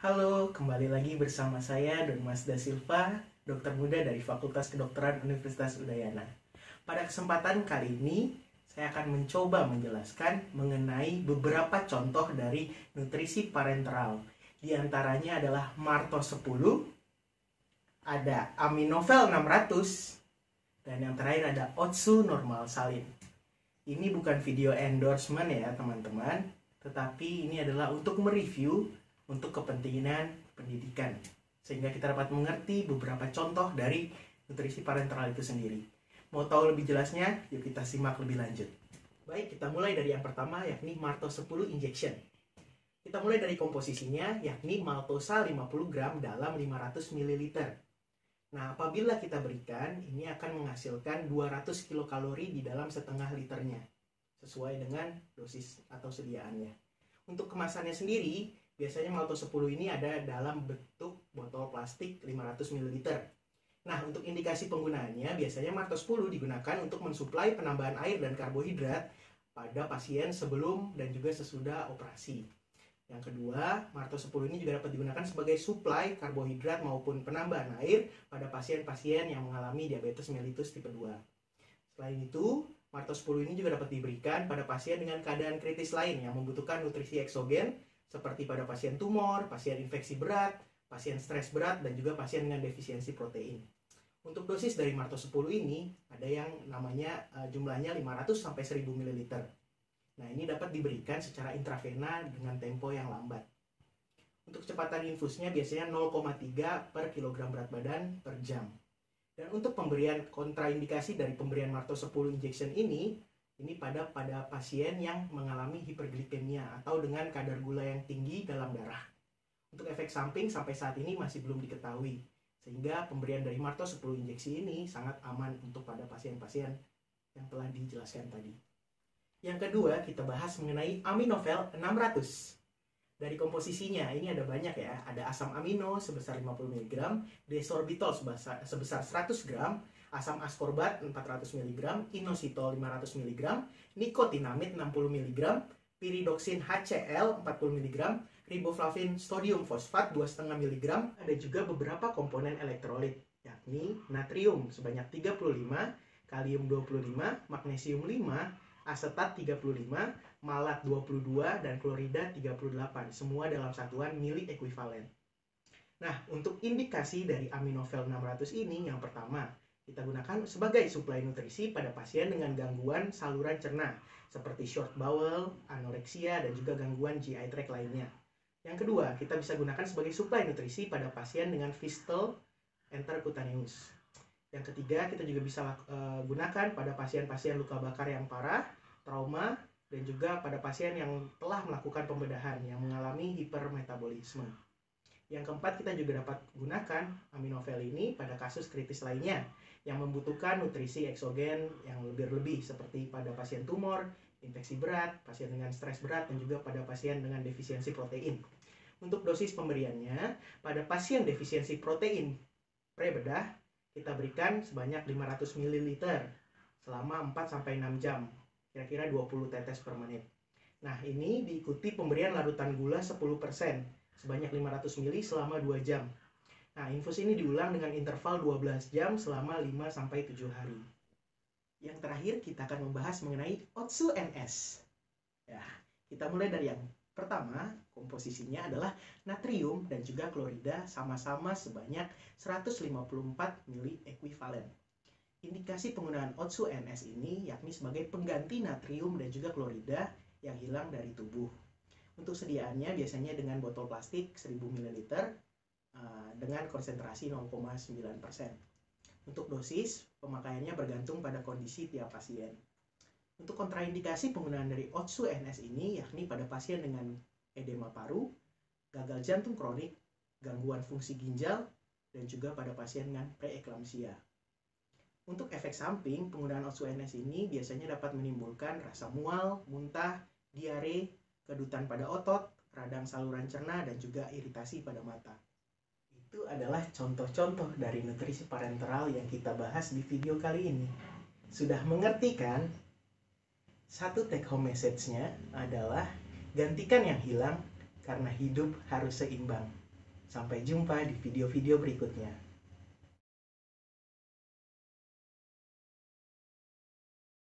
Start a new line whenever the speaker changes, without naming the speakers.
Halo, kembali lagi bersama saya Don Masda Silva, dokter muda dari Fakultas Kedokteran Universitas Udayana. Pada kesempatan kali ini, saya akan mencoba menjelaskan mengenai beberapa contoh dari nutrisi parenteral. Di antaranya adalah Marto 10, ada Aminovel 600, dan yang terakhir ada Otsu Normal Salin. Ini bukan video endorsement ya teman-teman, tetapi ini adalah untuk mereview untuk kepentingan pendidikan, sehingga kita dapat mengerti beberapa contoh dari nutrisi parenteral itu sendiri. Mau tahu lebih jelasnya? Yuk kita simak lebih lanjut. Baik, kita mulai dari yang pertama, yakni Marto 10 Injection. Kita mulai dari komposisinya, yakni maltosa 50 gram dalam 500 ml. Nah, apabila kita berikan, ini akan menghasilkan 200 kilokalori di dalam setengah liternya, sesuai dengan dosis atau sediaannya. Untuk kemasannya sendiri, biasanya Malto 10 ini ada dalam bentuk botol plastik 500 ml. Nah, untuk indikasi penggunaannya, biasanya Malto 10 digunakan untuk mensuplai penambahan air dan karbohidrat pada pasien sebelum dan juga sesudah operasi. Yang kedua, Marto 10 ini juga dapat digunakan sebagai suplai karbohidrat maupun penambahan air pada pasien-pasien yang mengalami diabetes mellitus tipe 2. Selain itu, Marto 10 ini juga dapat diberikan pada pasien dengan keadaan kritis lain yang membutuhkan nutrisi eksogen, seperti pada pasien tumor, pasien infeksi berat, pasien stres berat, dan juga pasien dengan defisiensi protein. Untuk dosis dari Marto 10 ini, ada yang namanya jumlahnya 500 sampai 1000 ml. Nah, ini dapat diberikan secara intravena dengan tempo yang lambat. Untuk kecepatan infusnya biasanya 0,3 per kilogram berat badan per jam. Dan untuk pemberian kontraindikasi dari pemberian Marto 10 injection ini pada pasien yang mengalami hiperglikemia atau dengan kadar gula yang tinggi dalam darah. Untuk efek samping sampai saat ini masih belum diketahui, sehingga pemberian dari Marto 10 injeksi ini sangat aman untuk pada pasien-pasien yang telah dijelaskan tadi. Yang kedua, kita bahas mengenai Aminovel 600. Dari komposisinya, ini ada banyak ya. Ada asam amino sebesar 50 mg, desorbitol sebesar 100 gram, asam askorbat 400 mg, inositol 500 mg, nikotinamid 60 mg, piridoksin HCl 40 mg, riboflavin sodium fosfat 2,5 mg. Ada juga beberapa komponen elektrolit, yakni natrium sebanyak 35, kalium 25, magnesium 5, asetat 35, malat 22, dan klorida 38. Semua dalam satuan mili ekuivalen. Nah, untuk indikasi dari Aminovel 600 ini, yang pertama, kita gunakan sebagai suplai nutrisi pada pasien dengan gangguan saluran cerna, seperti short bowel, anoreksia, dan juga gangguan GI tract lainnya. Yang kedua, kita bisa gunakan sebagai suplai nutrisi pada pasien dengan fistel intercutaneous. Yang ketiga, kita juga bisa gunakan pada pasien-pasien luka bakar yang parah, trauma, dan juga pada pasien yang telah melakukan pembedahan yang mengalami hipermetabolisme. Yang keempat, kita juga dapat gunakan Aminovel ini pada kasus kritis lainnya yang membutuhkan nutrisi eksogen yang lebih-lebih, seperti pada pasien tumor, infeksi berat, pasien dengan stres berat, dan juga pada pasien dengan defisiensi protein. Untuk dosis pemberiannya, pada pasien defisiensi protein prebedah, kita berikan sebanyak 500 ml selama 4-6 jam, kira-kira 20 tetes per menit. Nah, ini diikuti pemberian larutan gula 10%, sebanyak 500 ml selama 2 jam. Nah, infus ini diulang dengan interval 12 jam selama 5-7 hari. Yang terakhir, kita akan membahas mengenai Otsu NS. Ya, kita mulai dari yang pertama, komposisinya adalah natrium dan juga klorida sama-sama sebanyak 154 mili ekuivalen. Indikasi penggunaan Otsu NS ini yakni sebagai pengganti natrium dan juga klorida yang hilang dari tubuh. Untuk sediaannya biasanya dengan botol plastik 1000 ml dengan konsentrasi 0,9%. Untuk dosis, pemakaiannya bergantung pada kondisi tiap pasien. Untuk kontraindikasi penggunaan dari Otsu NS ini yakni pada pasien dengan edema paru, gagal jantung kronik, gangguan fungsi ginjal, dan juga pada pasien dengan preeklamsia. Untuk efek samping, penggunaan Otsu NS ini biasanya dapat menimbulkan rasa mual, muntah, diare, kedutan pada otot, radang saluran cerna, dan juga iritasi pada mata. Itu adalah contoh-contoh dari nutrisi parenteral yang kita bahas di video kali ini. Sudah mengerti kan? Satu take home message-nya adalah gantikan yang hilang karena hidup harus seimbang. Sampai jumpa di video-video berikutnya.